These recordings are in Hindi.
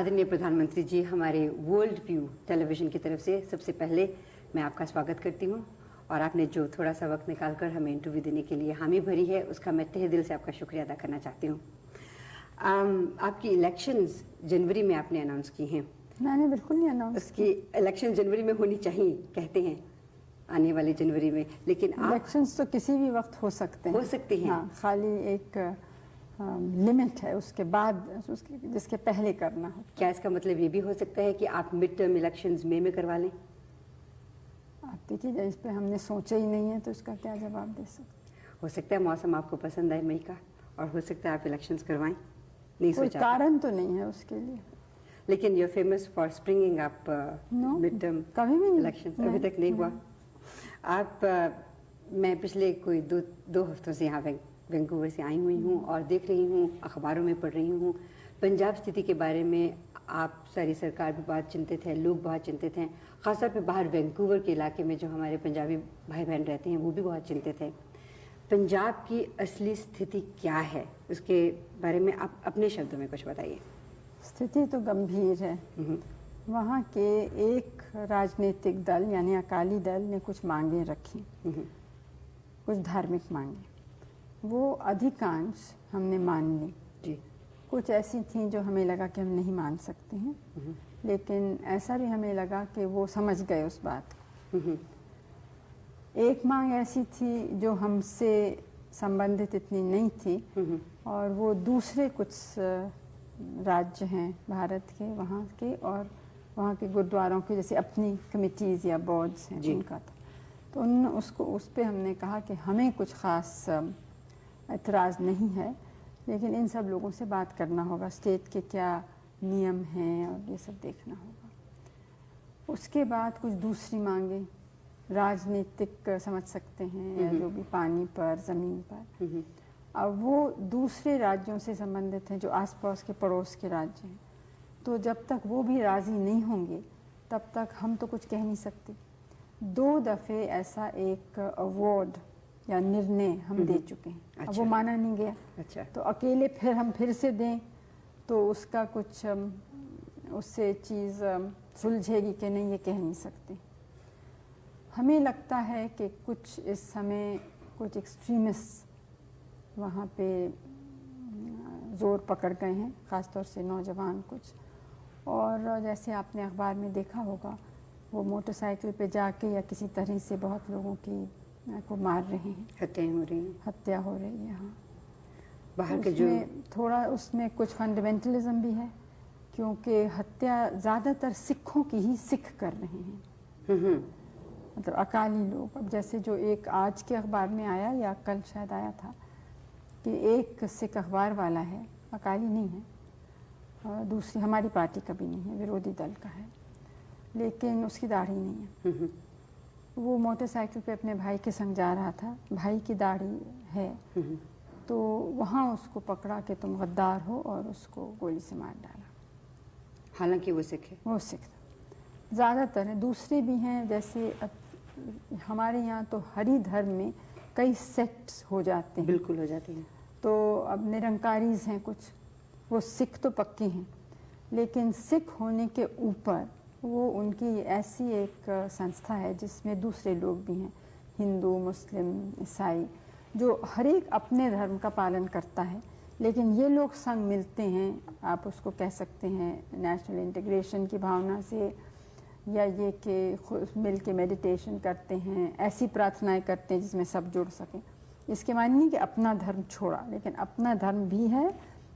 आदरणीय प्रधानमंत्री जी, हमारे वर्ल्ड व्यू टेलीविज़न की तरफ से सबसे पहले मैं आपका स्वागत करती हूँ और आपने जो थोड़ा सा वक्त निकालकर हमें इंटरव्यू देने के लिए हामी भरी है, उसका मैं तहे दिल से आपका शुक्रिया अदा करना चाहती हूँ। आपकी इलेक्शंस जनवरी में आपने अनाउंस की हैं। मैंने बिल्कुल नहीं अनाउंस उसकी इलेक्शन जनवरी में होनी चाहिए, कहते हैं आने वाले जनवरी में, लेकिन इलेक्शंस तो किसी भी वक्त हो सकते हैं। हो सकते हैं। हाँ, खाली एक लिमिट है उसके बाद, जिसके पहले करना हो। क्या इसका मतलब ये भी हो सकता है कि आप मिड टर्म इलेक्शंस मई में करवा लें? आप देखिए, इस पर हमने सोचा ही नहीं है तो इसका क्या जवाब दे सकते। हो सकता है मौसम आपको पसंद आए मई का, और हो सकता है आप इलेक्शंस करवाएं, नहीं कोई सोचा कारण तो नहीं है उसके लिए। लेकिन you famous for springing up mid term कभी भी इलेक्शंस अभी तक नहीं हुआ। आप मैं पिछले कोई दो हफ्तों से यहाँ वैंकूवर से आई हुई हूँ और देख रही हूँ, अखबारों में पढ़ रही हूँ, पंजाब स्थिति के बारे में आप सारी सरकार भी बहुत चिंतित है, लोग बहुत चिंतित हैं, ख़ासतौर पे बाहर वैंकूवर के इलाके में जो हमारे पंजाबी भाई बहन रहते हैं वो भी बहुत चिंतित हैं। पंजाब की असली स्थिति क्या है, उसके बारे में आप अपने शब्दों में कुछ बताइए। स्थिति तो गंभीर है। वहाँ के एक राजनीतिक दल यानी अकाली दल ने कुछ मांगे रखी, कुछ धार्मिक मांगे, वो अधिकांश हमने मान ली जी। कुछ ऐसी थी जो हमें लगा कि हम नहीं मान सकते हैं, लेकिन ऐसा भी हमें लगा कि वो समझ गए उस बात को। एक मांग ऐसी थी जो हमसे संबंधित इतनी नहीं थी, और वो दूसरे कुछ राज्य हैं भारत के, वहाँ के, और वहाँ के गुरुद्वारों के जैसे अपनी कमिटीज़ या बोर्ड्स हैं उनका था। तो उस पर हमने कहा कि हमें कुछ ख़ास एतराज़ नहीं है, लेकिन इन सब लोगों से बात करना होगा, स्टेट के क्या नियम हैं और ये सब देखना होगा। उसके बाद कुछ दूसरी मांगे राजनीतिक समझ सकते हैं, या जो भी पानी पर, ज़मीन पर, अब वो दूसरे राज्यों से संबंधित हैं जो आसपास के पड़ोस के राज्य हैं। तो जब तक वो भी राज़ी नहीं होंगे तब तक हम तो कुछ कह नहीं सकते। 2 दफ़े ऐसा एक अवार्ड या निर्णय हम दे चुके हैं। अच्छा। अब वो माना नहीं गया। अच्छा। तो अकेले फिर से दें तो उसका कुछ उससे चीज़ सुलझेगी कि नहीं, ये कह नहीं सकते। हमें लगता है कि कुछ इस समय कुछ एक्सट्रीमिस्ट वहाँ पे ज़ोर पकड़ गए हैं, ख़ासतौर से नौजवान कुछ। और जैसे आपने अखबार में देखा होगा, वो मोटरसाइकिल पे जाके या किसी तरह से बहुत लोगों को मार रहे हैं, हत्याएं हो रही हैं, हत्या हो रही है। हाँ, बाहर के जो थोड़ा उसमें कुछ फंडामेंटलिज्म भी है, क्योंकि हत्या ज़्यादातर सिखों की ही सिख कर रहे हैं, मतलब अकाली लोग। अब जैसे जो एक आज के अखबार में आया या कल शायद आया था कि एक सिख अखबार वाला है, अकाली नहीं है, दूसरी हमारी पार्टी का भी नहीं है, विरोधी दल का है, लेकिन उसकी दाढ़ी नहीं है। वो मोटरसाइकिल पे अपने भाई के संग जा रहा था, भाई की दाढ़ी है, तो वहाँ उसको पकड़ा कि तुम गद्दार हो और उसको गोली से मार डाला। हालांकि वो सिख है, वो सिख ज़्यादातर हैं, दूसरे भी हैं। जैसे हमारे यहाँ तो हरि धर्म में कई सेक्ट्स हो जाते हैं, बिल्कुल हो जाती हैं। तो अब निरंकारीज हैं कुछ, वो सिख तो पक्के हैं, लेकिन सिख होने के ऊपर वो उनकी ऐसी एक संस्था है जिसमें दूसरे लोग भी हैं, हिंदू, मुस्लिम, ईसाई, जो हर एक अपने धर्म का पालन करता है, लेकिन ये लोग संग मिलते हैं। आप उसको कह सकते हैं नेशनल इंटीग्रेशन की भावना से, या ये कि मिल के मेडिटेशन करते हैं, ऐसी प्रार्थनाएं करते हैं जिसमें सब जुड़ सकें। इसके मायने नहीं कि अपना धर्म छोड़ा, लेकिन अपना धर्म भी है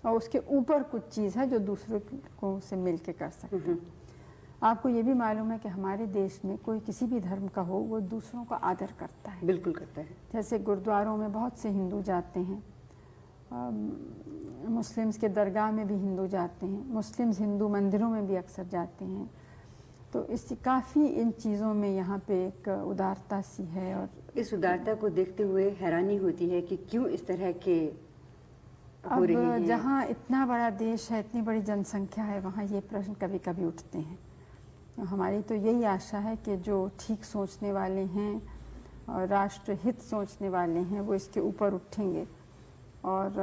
और उसके ऊपर कुछ चीज़ है जो दूसरों को से मिल के कर सकते हैं। आपको ये भी मालूम है कि हमारे देश में कोई किसी भी धर्म का हो, वो दूसरों का आदर करता है। बिल्कुल करता है। जैसे गुरुद्वारों में बहुत से हिंदू जाते हैं, मुस्लिम्स के दरगाह में भी हिंदू जाते हैं, मुस्लिम्स हिंदू मंदिरों में भी अक्सर जाते हैं। तो इस काफ़ी इन चीज़ों में यहाँ पे एक उदारता सी है, और इस उदारता को देखते हुए हैरानी होती है कि क्यों इस तरह के हो रहे हैं। अब जहाँ इतना बड़ा देश है, इतनी बड़ी जनसंख्या है, वहाँ ये प्रश्न कभी कभी उठते हैं। हमारी तो यही आशा है कि जो ठीक सोचने वाले हैं और राष्ट्र हित सोचने वाले हैं वो इसके ऊपर उठेंगे और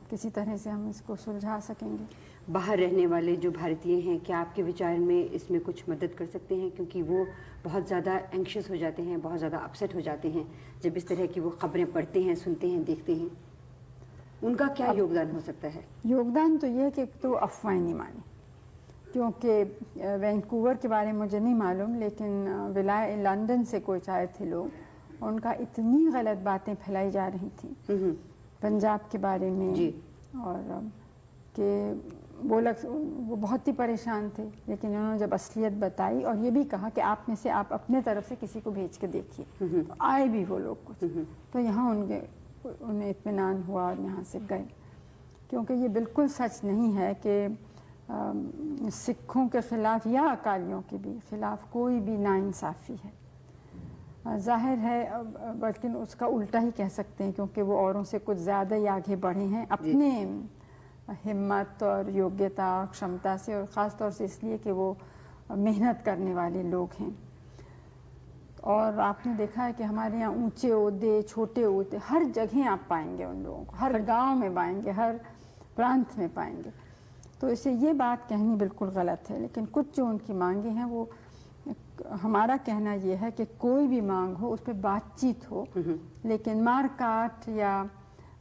किसी तरह से हम इसको सुलझा सकेंगे। बाहर रहने वाले जो भारतीय हैं, क्या आपके विचार में इसमें कुछ मदद कर सकते हैं? क्योंकि वो बहुत ज़्यादा एंक्शस हो जाते हैं, बहुत ज़्यादा अपसेट हो जाते हैं जब इस तरह की वो खबरें पढ़ते हैं, सुनते हैं, देखते हैं। उनका क्या योगदान हो सकता है? योगदान तो ये है कि तो अफवाहें नहीं मानी, क्योंकि वैंकूवर के बारे में मुझे नहीं मालूम, लेकिन लंदन से कुछ आए थे लोग, उनका इतनी गलत बातें फैलाई जा रही थी पंजाब के बारे में जी। और कि वो बहुत ही परेशान थे, लेकिन उन्होंने जब असलियत बताई और ये भी कहा कि आप में से आप अपने तरफ से किसी को भेज के देखिए, तो आए भी वो लोग कुछ, तो यहाँ उन्हें इत्मीनान हुआ और यहाँ से गए। क्योंकि ये बिल्कुल सच नहीं है कि सिखों के ख़िलाफ़ या अकालियों के भी ख़िलाफ़ कोई भी नाइंसाफ़ी है। जाहिर है, बल्कि उसका उल्टा ही कह सकते हैं, क्योंकि वो औरों से कुछ ज़्यादा ही आगे बढ़े हैं अपने हिम्मत और योग्यता और क्षमता से, और ख़ास तौर से इसलिए कि वो मेहनत करने वाले लोग हैं। और आपने देखा है कि हमारे यहाँ ऊंचे ओहदे, छोटे ओहदे, हर जगह आप पाएंगे उन लोगों को, हर गांव में पाएंगे, हर प्रांत में पाएंगे। तो इसे ये बात कहनी बिल्कुल गलत है, लेकिन कुछ जो उनकी मांगे हैं, वो हमारा कहना ये है कि कोई भी मांग हो उस पर बातचीत हो, लेकिन मार काट या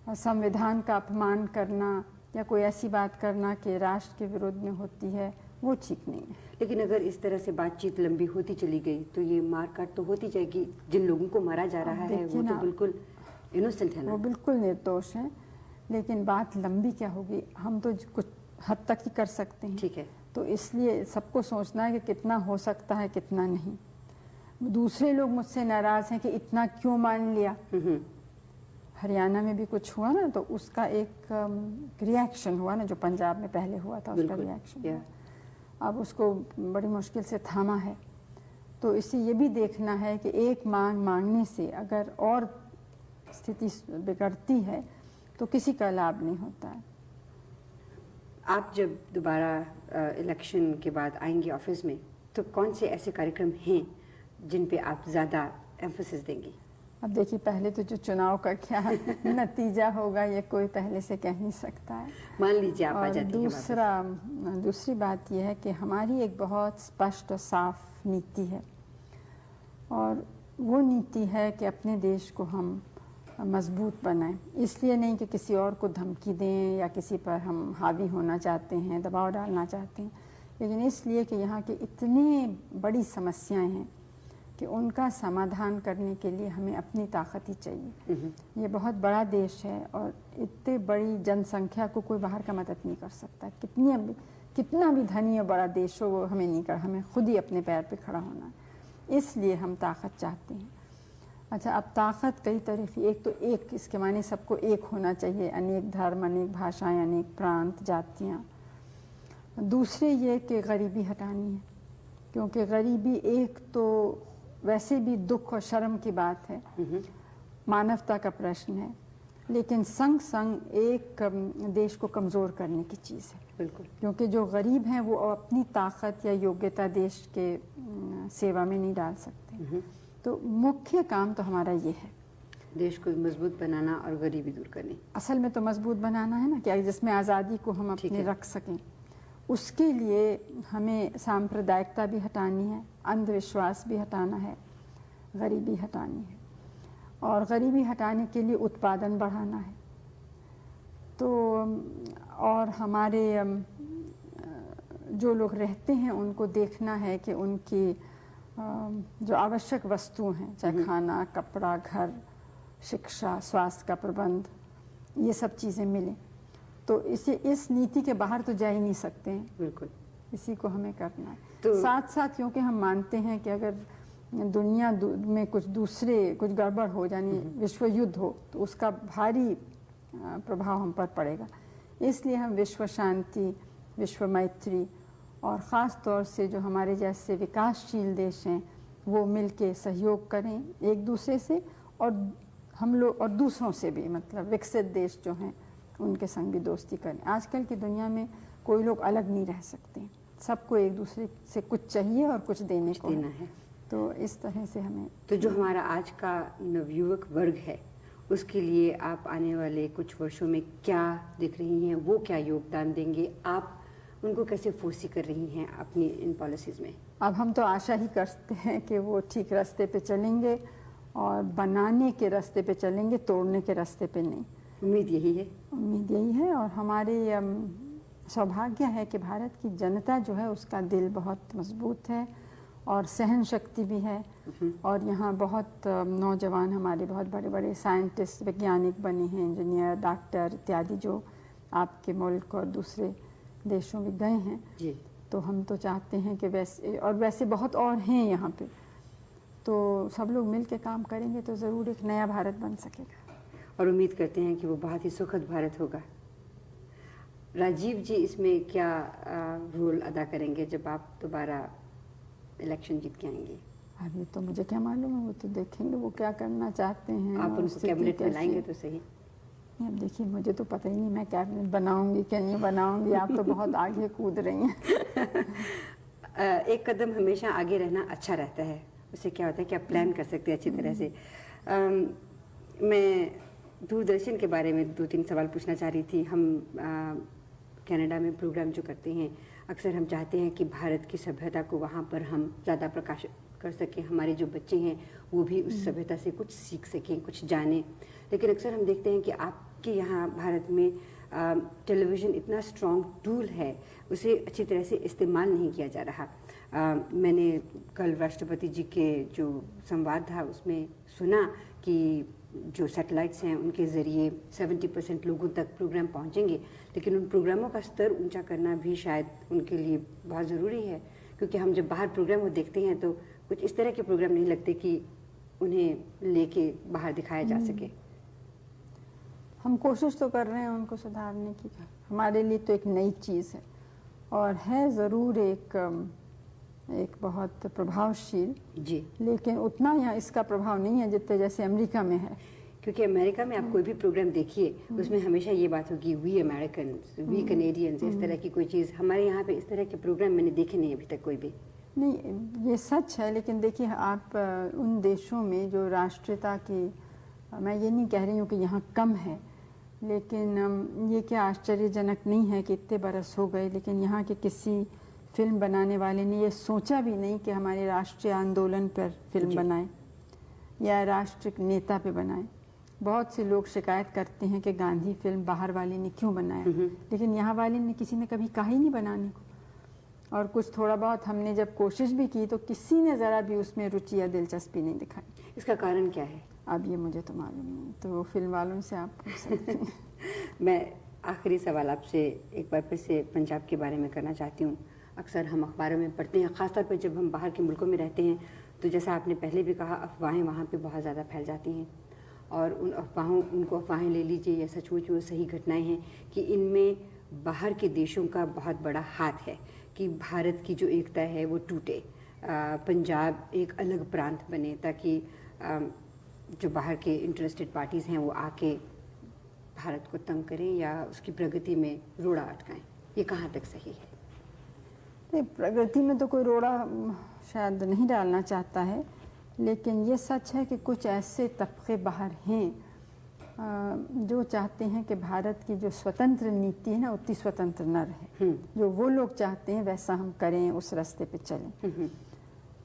संविधान का अपमान करना या कोई ऐसी बात करना कि राष्ट्र के विरुद्ध में होती है, वो ठीक नहीं है। लेकिन अगर इस तरह से बातचीत लंबी होती चली गई तो ये मारकाट तो होती जाएगी। जिन लोगों को मारा जा रहा है वो तो बिल्कुल इनोसेंट है ना, वो बिल्कुल निर्दोष हैं, लेकिन बात लंबी क्या होगी, हम तो कुछ हद तक ही कर सकते हैं। ठीक है। तो इसलिए सबको सोचना है कि कितना हो सकता है, कितना नहीं। दूसरे लोग मुझसे नाराज़ हैं कि इतना क्यों मान लिया। हरियाणा में भी कुछ हुआ ना, तो उसका एक रिएक्शन हुआ ना, जो पंजाब में पहले हुआ था, उसका रिएक्शन अब उसको बड़ी मुश्किल से थामा है। तो इससे ये भी देखना है कि एक मांगने से अगर और स्थिति बिगड़ती है तो किसी का लाभ नहीं होता है। आप जब दोबारा इलेक्शन के बाद आएंगे ऑफिस में, तो कौन से ऐसे कार्यक्रम हैं जिन पे आप ज़्यादा एम्फोसिस देंगी? अब देखिए, पहले तो जो चुनाव का क्या नतीजा होगा ये कोई पहले से कह नहीं सकता है। मान लीजिए आप आ और जाती हैं। दूसरी बात यह है कि हमारी एक बहुत स्पष्ट और साफ नीति है, और वो नीति है कि अपने देश को हम मजबूत बनाएं। इसलिए नहीं कि किसी और को धमकी दें या किसी पर हम हावी होना चाहते हैं, दबाव डालना चाहते हैं, लेकिन इसलिए कि यहाँ की इतनी बड़ी समस्याएं हैं कि उनका समाधान करने के लिए हमें अपनी ताकत ही चाहिए। ये बहुत बड़ा देश है और इतने बड़ी जनसंख्या को कोई बाहर का मदद नहीं कर सकता। कितना भी धनी और बड़ा देश हो, वो हमें नहीं कर, हमें खुद ही अपने पैर पे खड़ा होना है। इसलिए हम ताकत चाहते हैं। अच्छा, अब ताकत कई तरह की, एक तो एक इसके माने सबको एक होना चाहिए, अनेक धर्म, अनेक भाषाएं, अनेक प्रांत, जातियाँ। दूसरे ये कि गरीबी हटानी है, क्योंकि गरीबी एक तो वैसे भी दुख और शर्म की बात है, मानवता का प्रश्न है, लेकिन संग संग एक देश को कमज़ोर करने की चीज़ है। बिल्कुल। क्योंकि जो गरीब हैं वो अपनी ताकत या योग्यता देश के सेवा में नहीं डाल सकते। तो मुख्य काम तो हमारा ये है, देश को मजबूत बनाना और गरीबी दूर करनी। असल में तो मजबूत बनाना है ना, कि जिसमें आज़ादी को हम अपने रख सकें। उसके लिए हमें सांप्रदायिकता भी हटानी है, अंधविश्वास भी हटाना है, गरीबी हटानी है, और गरीबी हटाने के लिए उत्पादन बढ़ाना है। तो और हमारे जो लोग रहते हैं उनको देखना है कि उनकी जो आवश्यक वस्तुएं हैं, चाहे खाना, कपड़ा, घर, शिक्षा, स्वास्थ्य का प्रबंध, ये सब चीज़ें मिलें। तो इस नीति के बाहर तो जा ही नहीं सकते हैं। बिल्कुल, इसी को हमें करना है। तो साथ साथ क्योंकि हम मानते हैं कि अगर दुनिया में कुछ गड़बड़ हो, यानी विश्व युद्ध हो, तो उसका भारी प्रभाव हम पर पड़ेगा। इसलिए हम विश्व शांति, विश्व मैत्री और ख़ास तौर से जो हमारे जैसे विकासशील देश हैं वो मिलके सहयोग करें एक दूसरे से, और हम लोग और दूसरों से भी, मतलब विकसित देश जो हैं उनके संग भी दोस्ती करें। आजकल की दुनिया में कोई लोग अलग नहीं रह सकते, सबको एक दूसरे से कुछ चाहिए और कुछ देने को देना है। तो इस तरह से हमें, तो जो हमारा आज का नवयुवक वर्ग है उसके लिए आप आने वाले कुछ वर्षों में क्या दिख रही हैं, वो क्या योगदान देंगे, आप उनको कैसे फोर्सी कर रही हैं अपनी इन पॉलिसीज़ में? अब हम तो आशा ही करते हैं कि वो ठीक रास्ते पे चलेंगे और बनाने के रास्ते पे चलेंगे, तोड़ने के रास्ते पे नहीं। उम्मीद यही है। उम्मीद यही है और हमारी सौभाग्य है कि भारत की जनता जो है उसका दिल बहुत मजबूत है और सहन शक्ति भी है। और यहाँ बहुत नौजवान हमारे बहुत बड़े बड़े साइंटिस्ट, वैज्ञानिक बने हैं, इंजीनियर, डॉक्टर इत्यादि, जो आपके मुल्क और दूसरे देशों में गए हैं जी। तो हम तो चाहते हैं कि वैसे बहुत और हैं यहाँ पे, तो सब लोग मिल के काम करेंगे तो ज़रूर एक नया भारत बन सकेगा। और उम्मीद करते हैं कि वो बहुत ही सुखद भारत होगा। राजीव जी इसमें क्या रोल अदा करेंगे जब आप दोबारा इलेक्शन जीत के आएंगे? अभी तो मुझे क्या मालूम है, वो तो देखेंगे वो क्या करना चाहते हैं। आप और उनको स्थिति कैबिनेट में कैसी लाएंगे है। तो सही। अब देखिए, मुझे तो पता ही नहीं मैं कैबिनेट बनाऊंगी कि नहीं बनाऊंगी। आप तो बहुत आगे कूद रही हैं। एक कदम हमेशा आगे रहना अच्छा रहता है, उससे क्या होता है कि आप प्लान कर सकते हैं अच्छी तरह से। मैं दूरदर्शन के बारे में 2-3 सवाल पूछना चाह रही थी। हम कनाडा में प्रोग्राम जो करते हैं, अक्सर हम चाहते हैं कि भारत की सभ्यता को वहाँ पर हम ज़्यादा प्रकाशित कर सकें, हमारे जो बच्चे हैं वो भी उस सभ्यता से कुछ सीख सकें, कुछ जानें। लेकिन अक्सर हम देखते हैं कि आपके यहाँ भारत में टेलीविज़न इतना स्ट्रॉन्ग टूल है, उसे अच्छी तरह से इस्तेमाल नहीं किया जा रहा। मैंने कल राष्ट्रपति जी के जो संवाद था उसमें सुना कि जो सैटेलाइट्स हैं उनके ज़रिए 70% लोगों तक प्रोग्राम पहुंचेंगे, लेकिन उन प्रोग्रामों का स्तर ऊंचा करना भी शायद उनके लिए बहुत ज़रूरी है, क्योंकि हम जब बाहर प्रोग्राम को देखते हैं तो कुछ इस तरह के प्रोग्राम नहीं लगते कि उन्हें लेके बाहर दिखाया जा सके। हम कोशिश तो कर रहे हैं उनको सुधारने की। हमारे लिए तो एक नई चीज़ है और है ज़रूर एक बहुत प्रभावशील, जी। लेकिन उतना यहाँ इसका प्रभाव नहीं है जितने जैसे अमेरिका में है। क्योंकि अमेरिका में आप कोई भी प्रोग्राम देखिए उसमें हमेशा ये बात होगी वी अमेरिकन, वी कनेडियंस, इस तरह की कोई चीज़। हमारे यहाँ पे इस तरह के प्रोग्राम मैंने देखे नहीं अभी तक कोई भी। नहीं, ये सच है, लेकिन देखिए आप उन देशों में जो राष्ट्रीयता की, मैं ये नहीं कह रही हूँ कि यहाँ कम है, लेकिन ये क्या आश्चर्यजनक नहीं है कि इतने बरस हो गए लेकिन यहाँ के किसी फिल्म बनाने वाले ने ये सोचा भी नहीं कि हमारे राष्ट्रीय आंदोलन पर फिल्म बनाए या राष्ट्रीय नेता पे बनाए। बहुत से लोग शिकायत करते हैं कि गांधी फिल्म बाहर वाले ने क्यों बनाया, लेकिन यहाँ वाले ने किसी ने कभी कहा ही नहीं बनाने को। और कुछ थोड़ा बहुत हमने जब कोशिश भी की तो किसी ने ज़रा भी उसमें रुचि या दिलचस्पी नहीं दिखाई। इसका कारण क्या है? अब ये मुझे तो मालूम नहीं, तो वो फिल्म वालों से आप पूछ सकते हैं। मैं आखिरी सवाल आपसे एक बार फिर से पंजाब के बारे में करना चाहती हूँ। अक्सर हम अखबारों में पढ़ते हैं, ख़ासतौर पर जब हम बाहर के मुल्कों में रहते हैं, तो जैसा आपने पहले भी कहा, अफवाहें वहाँ पे बहुत ज़्यादा फैल जाती हैं और उनको अफवाहें ले लीजिए या सचमुच वो सही घटनाएं हैं कि इनमें बाहर के देशों का बहुत बड़ा हाथ है कि भारत की जो एकता है वो टूटे, पंजाब एक अलग प्रांत बने, ताकि जो बाहर के इंटरेस्टेड पार्टीज़ हैं वो आके भारत को तंग करें या उसकी प्रगति में रोड़ा अटकाएं। ये कहाँ तक सही है? नहीं, प्रगति में तो कोई रोड़ा शायद नहीं डालना चाहता है, लेकिन ये सच है कि कुछ ऐसे तबके बाहर हैं जो चाहते हैं कि भारत की जो स्वतंत्र नीति है ना उतनी स्वतंत्र न रहे। जो वो लोग चाहते हैं वैसा हम करें, उस रास्ते पे चलें।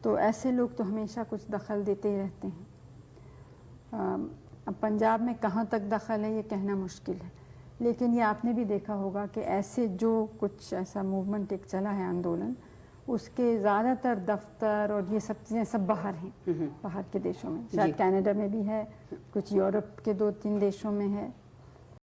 तो ऐसे लोग तो हमेशा कुछ दखल देते ही रहते हैं। अब पंजाब में कहाँ तक दखल है ये कहना मुश्किल है, लेकिन ये आपने भी देखा होगा कि ऐसे जो कुछ ऐसा मूवमेंट एक चला है, आंदोलन, उसके ज़्यादातर दफ्तर और ये सब चीज़ें सब बाहर हैं, बाहर के देशों में। शायद कनाडा में भी है, कुछ यूरोप के 2-3 देशों में है,